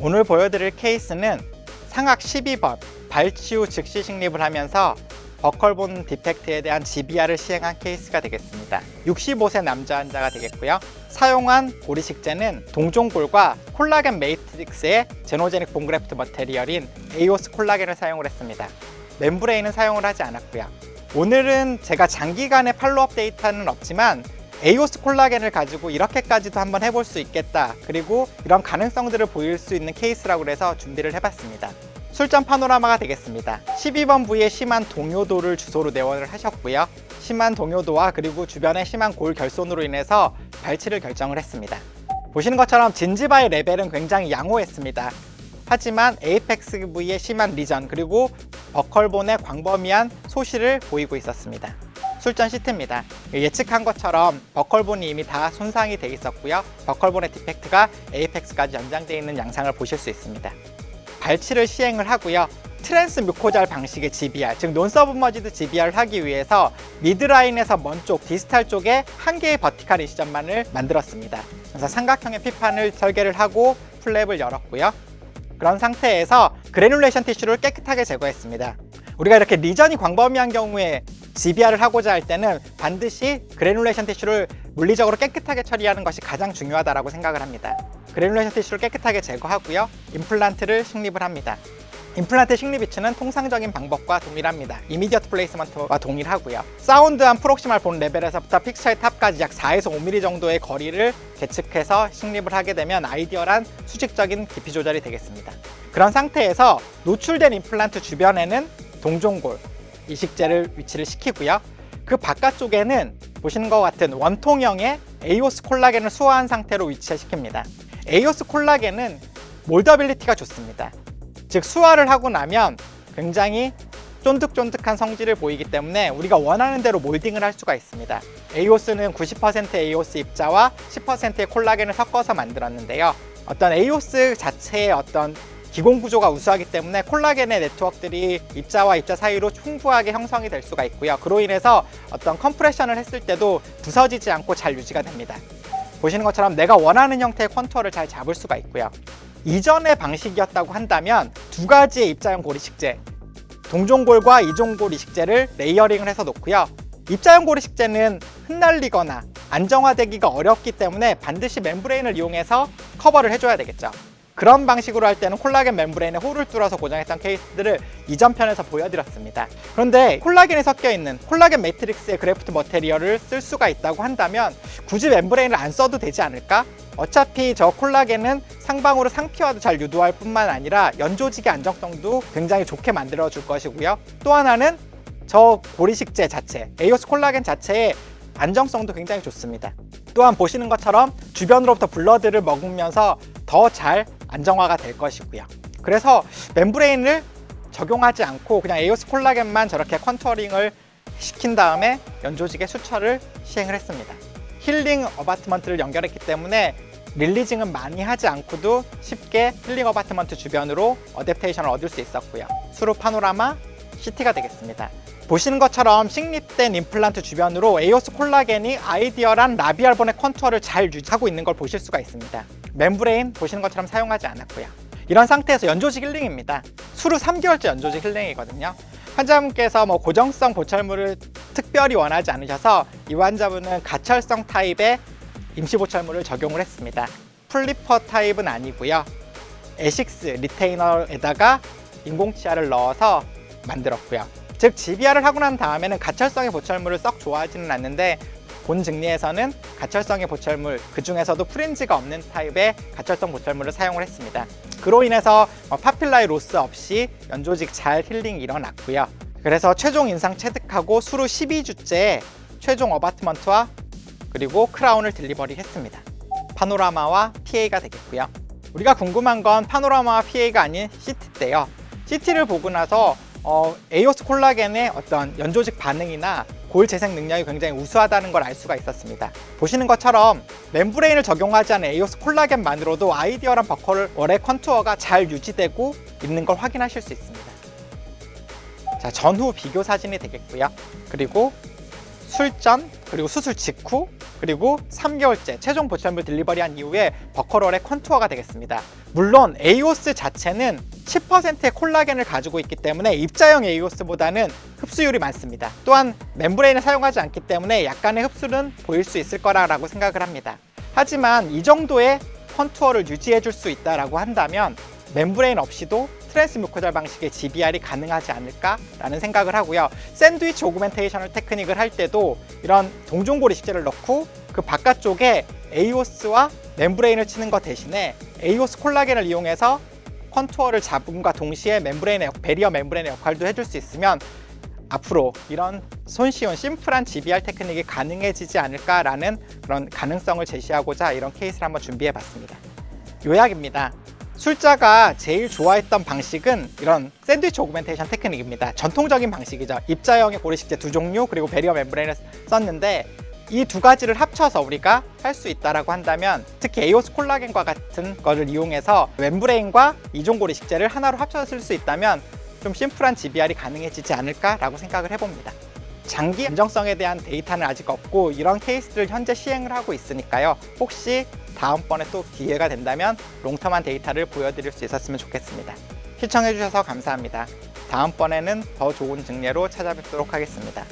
오늘 보여드릴 케이스는 상악 12번 발치 후 즉시 식립을 하면서 버컬본 디펙트에 대한 GBR을 시행한 케이스가 되겠습니다. 65세 남자 환자가 되겠고요. 사용한 고리식재는 동종골과 콜라겐 매트릭스의 제노제닉 본그래프트 머테리얼인 에이오스 콜라겐을 사용을 했습니다. 멤브레인은 사용을 하지 않았고요. 오늘은 제가 장기간의 팔로업 데이터는 없지만 에이오스 콜라겐을 가지고 이렇게까지도 한번 해볼 수 있겠다, 그리고 이런 가능성들을 보일 수 있는 케이스라고 해서 준비를 해봤습니다. 술전 파노라마가 되겠습니다. 12번 부위에 심한 동요도를 주소로 내원을 하셨고요. 심한 동요도와 그리고 주변에 심한 골 결손으로 인해서 발치를 결정을 했습니다. 보시는 것처럼 진지바의 레벨은 굉장히 양호했습니다. 하지만 에이펙스 부위에 심한 리전 그리고 버컬본의 광범위한 소실을 보이고 있었습니다. 술전 시트입니다. 예측한 것처럼 버컬본이 이미 다 손상이 돼 있었고요. 버컬본의 디펙트가 에이펙스까지 연장되어 있는 양상을 보실 수 있습니다. 발치를 시행을 하고요. 트랜스 뮤코잘 방식의 GBR, 즉 논서브머지드 GBR을 하기 위해서 미드라인에서 먼 쪽, 디스탈 쪽에 한 개의 버티컬 인시전만을 만들었습니다. 그래서 삼각형의 피판을 설계를 하고 플랩을 열었고요. 그런 상태에서 그래놀레이션 티슈를 깨끗하게 제거했습니다. 우리가 이렇게 리전이 광범위한 경우에 GBR을 하고자 할 때는 반드시 그래놀레이션 티슈를 물리적으로 깨끗하게 처리하는 것이 가장 중요하다고 생각을 합니다. 그래놀레이션 티슈를 깨끗하게 제거하고요. 임플란트를 식립을 합니다. 임플란트 식립 위치는 통상적인 방법과 동일합니다. 이미디어트 플레이스먼트와 동일하고요. 사운드한 프록시말 본 레벨에서부터 픽처의 탑까지 약 4에서 5mm 정도의 거리를 계측해서 식립을 하게 되면 아이디얼한 수직적인 깊이 조절이 되겠습니다. 그런 상태에서 노출된 임플란트 주변에는 동종골, 이식제를 위치를 시키고요. 그 바깥쪽에는 보시는 것 같은 원통형의 에이오스 콜라겐을 수화한 상태로 위치시킵니다. 에이오스 콜라겐은 몰더빌리티가 좋습니다. 즉 수화를 하고 나면 굉장히 쫀득쫀득한 성질을 보이기 때문에 우리가 원하는 대로 몰딩을 할 수가 있습니다. 에이오스는 90% 에이오스 입자와 10%의 콜라겐을 섞어서 만들었는데요. 어떤 에이오스 자체의 어떤 기공 구조가 우수하기 때문에 콜라겐의 네트워크들이 입자와 입자 사이로 풍부하게 형성이 될 수가 있고요. 그로 인해서 어떤 컴프레션을 했을 때도 부서지지 않고 잘 유지가 됩니다. 보시는 것처럼 내가 원하는 형태의 컨투어를 잘 잡을 수가 있고요. 이전의 방식이었다고 한다면 두 가지의 입자형 고리식재, 동종골과 이종골 이식재를 레이어링을 해서 놓고요. 입자형 고리식재는 흩날리거나 안정화되기가 어렵기 때문에 반드시 멤브레인을 이용해서 커버를 해줘야 되겠죠. 그런 방식으로 할 때는 콜라겐 멤브레인에 홀을 뚫어서 고정했던 케이스들을 이전 편에서 보여드렸습니다. 그런데 콜라겐이 섞여있는 콜라겐 매트릭스의 그래프트 머테리얼을 쓸 수가 있다고 한다면 굳이 멤브레인을 안 써도 되지 않을까? 어차피 저 콜라겐은 상방으로 상피화도 잘 유도할 뿐만 아니라 연조직의 안정성도 굉장히 좋게 만들어줄 것이고요. 또 하나는 저 고리식재 자체, 에이오스 콜라겐 자체의 안정성도 굉장히 좋습니다. 또한 보시는 것처럼 주변으로부터 블러드를 머금면서 더 잘 안정화가 될 것이고요. 그래서 멤브레인을 적용하지 않고 그냥 에이오스 콜라겐만 저렇게 컨투어링을 시킨 다음에 연조직의 수처를 시행을 했습니다. 힐링 어바트먼트를 연결했기 때문에 릴리징은 많이 하지 않고도 쉽게 힐링 어바트먼트 주변으로 어댑테이션을 얻을 수 있었고요. 수루 파노라마 CT가 되겠습니다. 보시는 것처럼 식립된 임플란트 주변으로 에이오스 콜라겐이 아이디얼한 라비알본의 컨투어를 잘 유지하고 있는 걸 보실 수가 있습니다. 멤브레인 보시는 것처럼 사용하지 않았고요. 이런 상태에서 연조직 힐링입니다. 수루 3개월째 연조직 힐링이거든요. 환자분께서 고정성 보철물을 특별히 원하지 않으셔서 이 환자분은 가철성 타입의 임시 보철물을 적용을 했습니다. 플리퍼 타입은 아니고요. 에식스 리테이너에다가 인공치아를 넣어서 만들었고요. 즉 GBR을 하고 난 다음에는 가철성의 보철물을 썩 좋아하지는 않는데 본 증리에서는 가철성의 보철물, 그 중에서도 프린지가 없는 타입의 가철성 보철물을 사용을 했습니다. 그로 인해서 파필라의 로스 없이 연조직 잘 힐링이 일어났고요. 그래서 최종 인상 체득하고 수루 12주째 최종 어바트먼트와 그리고 크라운을 딜리버리 했습니다. 파노라마와 PA가 되겠고요. 우리가 궁금한 건 파노라마와 PA가 아닌 CT인데요. CT를 보고 나서 에이오스 콜라겐의 어떤 연조직 반응이나 골 재생 능력이 굉장히 우수하다는 걸 알 수가 있었습니다. 보시는 것처럼 멤브레인을 적용하지 않은 에이오스 콜라겐만으로도 아이디얼한 버컬월의 컨투어가 잘 유지되고 있는 걸 확인하실 수 있습니다. 자, 전후 비교 사진이 되겠고요. 그리고 술전, 그리고 수술 직후, 그리고 3개월째 최종 보철물 딜리버리한 이후에 버컬월의 컨투어가 되겠습니다. 물론 에이오스 자체는 10%의 콜라겐을 가지고 있기 때문에 입자형 에이오스보다는 흡수율이 많습니다. 또한 멤브레인을 사용하지 않기 때문에 약간의 흡수는 보일 수 있을 거라고 생각을 합니다. 하지만 이 정도의 컨투어를 유지해 줄 수 있다고 한다면 멤브레인 없이도 트랜스뮤코잘 방식의 GBR이 가능하지 않을까라는 생각을 하고요. 샌드위치 오그멘테이션 테크닉을 할 때도 이런 동종골 이식제를 넣고 그 바깥쪽에 에이오스와 멤브레인을 치는 것 대신에 에이오스 콜라겐을 이용해서 컨투어를 잡음과 동시에 베리어 멤브레인의 역할도 해줄 수 있으면 앞으로 이런 손쉬운 심플한 GBR 테크닉이 가능해지지 않을까라는 그런 가능성을 제시하고자 이런 케이스를 한번 준비해 봤습니다. 요약입니다. 술자가 제일 좋아했던 방식은 이런 샌드위치 오그멘테이션 테크닉입니다. 전통적인 방식이죠. 입자형의 고리식제 2종류 그리고 베리어 멤브레인을 썼는데 이 두 가지를 합쳐서 우리가 할 수 있다라고 한다면 특히 에이오스 콜라겐과 같은 거를 이용해서 멤브레인과 이종 고리식제를 하나로 합쳐서 쓸 수 있다면 좀 심플한 GBR이 가능해지지 않을까라고 생각을 해봅니다. 장기 안정성에 대한 데이터는 아직 없고 이런 케이스를 현재 시행을 하고 있으니까요. 혹시 다음번에 또 기회가 된다면 롱텀한 데이터를 보여드릴 수 있었으면 좋겠습니다. 시청해주셔서 감사합니다. 다음번에는 더 좋은 증례로 찾아뵙도록 하겠습니다.